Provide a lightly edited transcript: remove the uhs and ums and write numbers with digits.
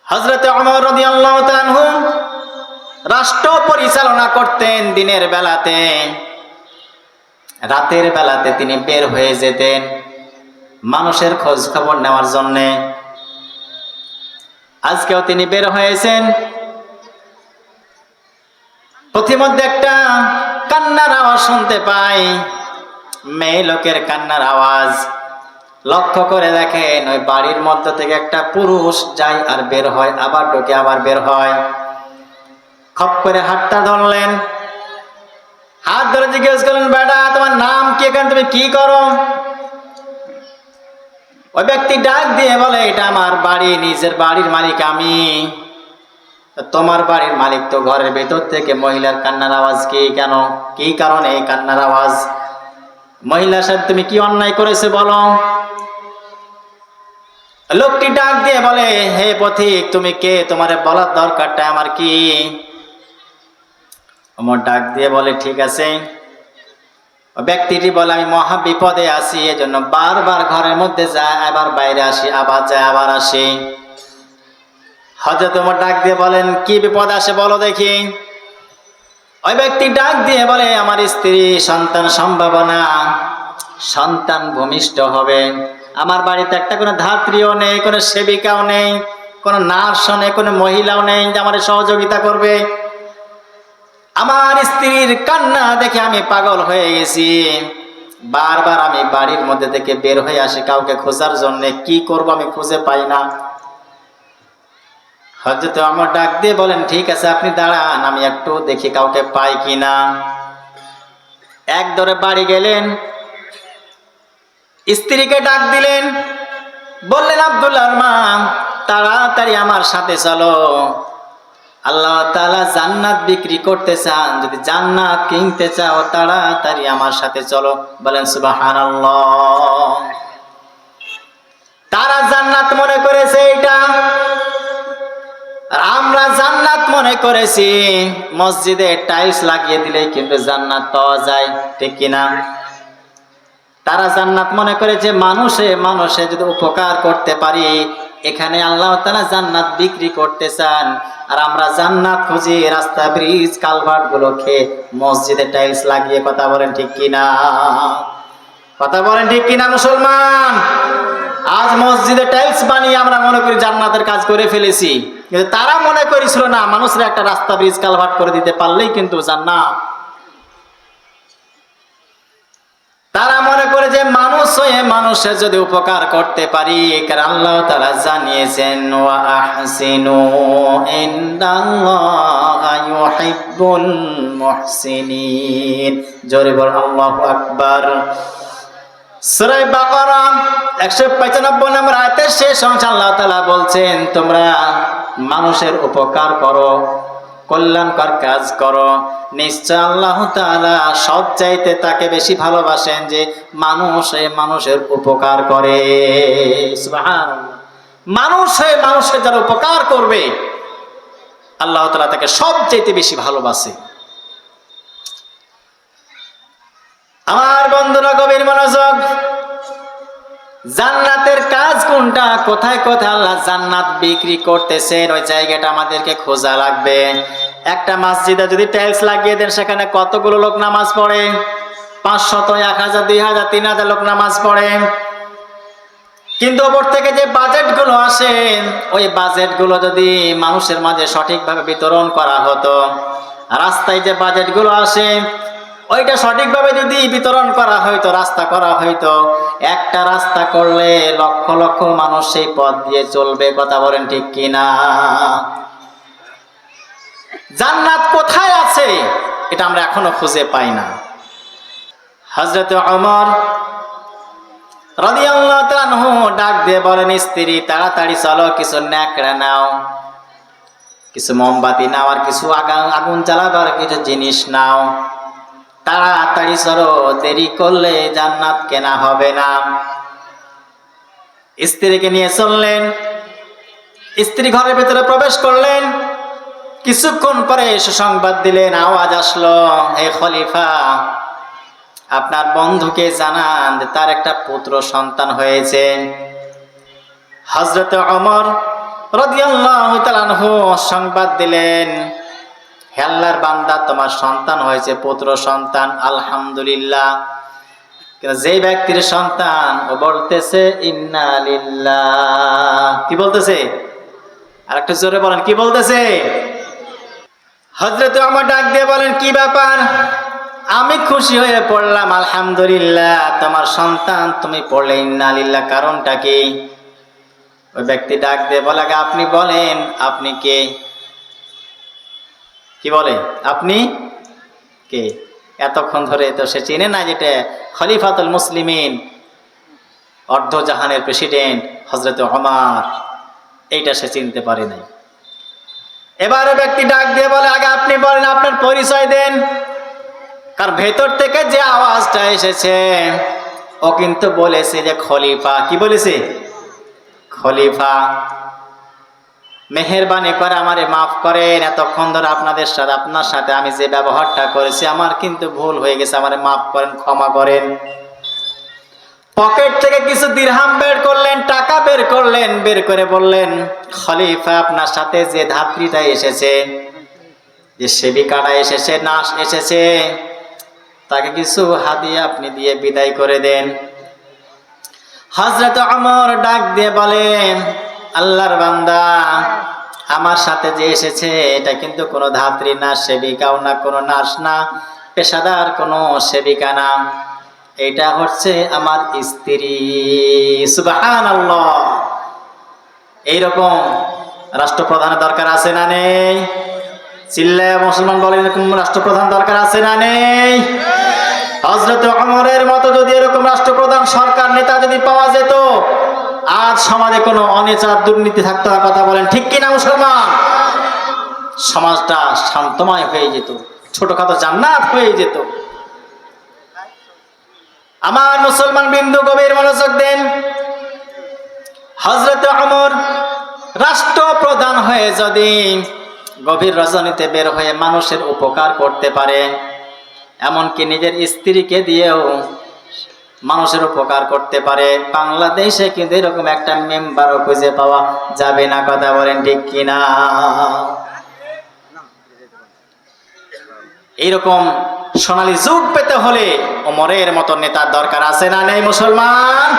হযরত ওমর রাদিয়াল্লাহু তাআলা আনহু রাষ্ট্র পরিচালনা করতেন দিনের বেলাতে। রাতের বেলাতে তিনি বের হয়ে যেতেন মানুষের খোঁজ খবর নেওয়ার জন্য। আজকেও তিনি বের হয়েছেন। পথিমধ্যে একটা কান্নার আওয়াজ শুনতে পাই, মেয়ে লোকের কান্নার আওয়াজ। লক্ষ্য করে দেখেন ওই বাড়ির মধ্য থেকে একটা পুরুষ যায় আর বের হয়, আবার ঢোকে আবার বের হয়। খপ করে হাতটা ধরলেন, হাত ধরে জিজ্ঞেস করলেন, বেটা তোমার নাম কি, এখানে তুমি কি করো? ওই ব্যক্তি ডাক দিয়ে বলে, এটা আমার বাড়ি, নিজের বাড়ির মালিক আমি। তোমার বাড়ির মালিক তো ঘরের ভেতর থেকে মহিলার কান্নার আওয়াজ কি, কেন, কি কারণে এই কান্নার আওয়াজ? মহিলা সাহেব তুমি কি অন্যায় করেছে বলো। লোকটি ডাক দিয়ে বলে, হে পথিক তুমি কে, তোমার বলার দরকারটা আমার কি? ওমর ডাক দিয়ে বলে, ঠিক আছে। ব্যক্তিটি বলে, আমি মহা বিপদে আছি, এজন্য বারবার ঘরের মধ্যে যায়, আবার বাইরে আসি, আবার যায় আবার আসি। হযরত ওমর ডাক দিয়ে বলেন, কি বিপদ আসে বলো দেখি। ওই ব্যক্তি ডাক দিয়ে বলে, আমার স্ত্রী সন্তান সম্ভাবনা, সন্তান ভূমিষ্ঠ হবে। আমার বাড়িতে একটা কোনো ধাত্রীও নেই, কোনো সেবিকাও নেই, কোনো নার্সও নেই, কোনো মহিলাও নেই যে আমার সহযোগিতা করবে। আমার স্ত্রীর কান্না দেখে আমি পাগল হয়ে গেছি। বারবার আমি বাড়ির মধ্যে থেকে বের হয়ে আসি কাউকে খোঁজার জন্য, কি করব আমি খুঁজে পাই না। হযরত ওমর ডাক দিয়ে বলেন, ঠিক আছে আপনি দাঁড়ান, আমি একটু দেখি কাউকে পাই কিনা। এক দৌড়ে বাড়ি গেলেন, স্ত্রীকে ডাক দিলেন, বললেন, আব্দুল্লাহর মা তাড়াতাড়ি আমার সাথে চলো, আল্লাহ তাআলা জান্নাত বিক্রি করতে চান, যদি জান্নাত কিনতে চাও তাড়াতাড়ি আমার সাথে চলো। বলেন সুবহানাল্লাহ। তারা জান্নাত মনে করেছে এটা, আর আমরা জান্নাত মনে করেছি মসজিদে টাইলস লাগিয়ে দিলেই কিন্তু জান্নাত পাওয়া যায়, ঠিক কিনা? তারা জান্নাত মনে করেছে মানুষে মানুষে যদি উপকার করতে পারি, এখানে আল্লাহ তাআলা জান্নাত বিক্রি করতে চান। আর আমরা জান্নাত খুঁজি রাস্তা, ব্রিজ, কালভার্ট গুলো খেয়ে মসজিদে টাইলস লাগিয়ে। কথা বলেন ঠিক কিনা? কথা বলেন ঠিক কিনা মুসলমান? আজ মসজিদে টাইলস বানিয়ে আমরা মনে করি জান্নাতের কাজ করে ফেলেছি, কিন্তু তারা মনে করেছিল না, মানুষের একটা রাস্তা, ব্রিজ, কালভার্ট করে দিতে পারলেই কিন্তু জান্নাত। তারা মনে করে যে মানুষ হয়ে মানুষের যদি উপকার করতে পারি, কারণ আল্লাহ তাআলা জানিয়েছেন, ওয়া আহসিনু ইন্নাল্লাহা ইউহিব্বুল মুহসিনিন। জোরে বল আল্লাহু আকবার। সূরা বাকারা 195 নম্বর আয়াতের শেষ অংশে আল্লাহ তাআলা বলছেন, তোমরা মানুষের উপকার করো, কল্যাণকর কাজ করো, নিশ্চয় আল্লাহ তাআলা সবচাইতে তাকে বেশি ভালোবাসেন যে মানুষের উপকার করে। সুবহানাল্লাহ। মানুষে মানুষের যারা উপকার করবে আল্লাহ তাআলা তাকে সবচাইতে বেশি ভালোবাসে। আমার বন্ধুরা গভীর মনোযোগ, জান্নাতের কাজ কোনটা, কোথায় কোথায় আল্লাহ জান্নাত বিক্রি করতেছেন, ওই জায়গাটা আমাদেরকে খোঁজা লাগবে। একটা মসজিদে যদি টাইলস লাগিয়ে দেন, সেখানে কতগুলো লোক নামাজ পড়ে? 500, 1000, 2000, 3000 লোক নামাজ পড়ে। কিন্তু ওপর থেকে যে বাজেট গুলো আসে, ওই বাজেট গুলো যদি মানুষের মাঝে সঠিকভাবে বিতরণ করা হতো, রাস্তায় যে বাজেট গুলো আসে ওইটা সঠিকভাবে যদি বিতরণ করা হইতো, রাস্তা করা হইতো, একটা রাস্তা করলে লক্ষ লক্ষ মানুষ সেই পথ দিয়ে চলবে। কথা বলেন ঠিক কিনা? জান্নাত কোথায় আছে এটা আমরা এখনো খুঁজে পাই না। হযরত ওমর রাদিয়াল্লাহু তাআলা আনহু ডাক দিয়ে বলেন, স্ত্রী তাড়াতাড়ি চলো, কিছু ন্যাকড়া নাও, কিছু মোমবাতি নাও, আর কিছু আগুন জ্বালাবার কিছু জিনিস নাও, তাড়াতাড়ি চলো, দেরি করলে জান্নাত কেনা হবে না। স্ত্রীকে নিয়ে চললেন, স্ত্রী ঘরের ভিতরে প্রবেশ করলেন। কিছুক্ষণ পরে সুসংবাদ দিলেন, আওয়াজ আসলো, হে খলিফা, আপনার বন্ধুকে জানান যে তার একটা পুত্র সন্তান হয়েছে। হযরত ওমর রাদিয়াল্লাহু তাআলা আনহু সংবাদ দিলেন, হে আল্লাহর বান্দা, তোমার সন্তান হয়েছে, পুত্র সন্তান, আলহামদুলিল্লাহ। যে ব্যক্তির সন্তান, ও বলতেছে ইন্না লিল্লাহ। কি বলতেছে? আর একটু জোরে বলেন, কি বলতেছে? হযরত ওমর ডাক দিয়ে বলেন, কি ব্যাপার? আমি খুশি হয়ে পড়লাম, আলহামদুলিল্লাহ, তোমার সন্তান তুমি পড়লে ইন্না লিল্লাহ, কারণটা কি? ওই ব্যক্তি ডাক দিয়ে বলে, আগে আপনি বলেন, আপনি কে? কি বলে, আপনি কে? এতক্ষণ ধরে তো সে চিনে না যেটা খলিফাতুল মুসলিমিন, অর্ধ জাহানের প্রেসিডেন্ট হযরত ওমর, এইটা সে চিনতে পারে নাই। এবারে ব্যক্তি ডাক দিয়ে বলে, আগে আপনি বলেন, আপনার পরিচয় দেন। কারণ ভেতর থেকে যে আওয়াজটা এসেছে, ও কিন্তু বলেছে যে খলিফা। কি বলেছে? খলিফা। মেহেরবানি করে আমারে মাফ করেন, এতক্ষণ ধরে আপনার সাথে আমি যে ব্যবহারটা করেছি, আমার কিন্তু ভুল হয়ে গেছে, আমারে মাফ করেন, ক্ষমা করেন। পকেট থেকে কিছু দিরহাম বের করলেন, টাকা বের করলেন, বের করে বললেন, খলিফা, আপনার সাথে যে ধাত্রীটা এসেছে, যে সেবিকাটা এসেছে, নার্স এসেছে, তাকে কিছু হাদিয়া আপনি দিয়ে বিদায় করে দেন। হযরত ওমর ডাক দিয়ে বলেন, আল্লাহর বান্দা, আমার সাথে যে এসেছে এটা কিন্তু কোনো ধাত্রী না, সেবিকাও না, কোনো নার্স না, পেশাদার কোনো সেবিকা না, এটা হচ্ছে আমার স্ত্রী। সুবহানাল্লাহ। এইরকম রাষ্ট্রপ্রধানের দরকার আছে না নেই? চিল্লায় মুসলমান বলেন, এরকম রাষ্ট্রপ্রধান দরকার আছে না নেই? হযরত ওমরের মতো যদি এরকম রাষ্ট্রপ্রধান, সরকার নেতা যদি পাওয়া যেত, আজ সমাজে কোনো অনিচার দুর্নীতি থাকতো না। কথা বলেন ঠিক কিনা মুসলমান? সমাজটা শান্তময় হয়ে যেত, ছোটখাটো জান্নাত হয়ে যেত। আমার মুসলমান বিন্দু, গভীর মনোযোগ দেন। হযরত ওমর রাষ্ট্রপ্রধান হয়ে যদি গভীর রজনীতে বের হয়ে মানুষের উপকার করতে পারে, এমনকি নিজের স্ত্রীকে দিয়েও মানুষের উপকার করতে পারে, বাংলাদেশে কিন্তু এরকম একটা মেম্বারও খুঁজে পাওয়া যাবে না। কথা বলেন ঠিক কিনা? এইরকম সোনালী যুগ পেতে হলে ওমরের মতো নেতার দরকার আছে না নেই মুসলমান?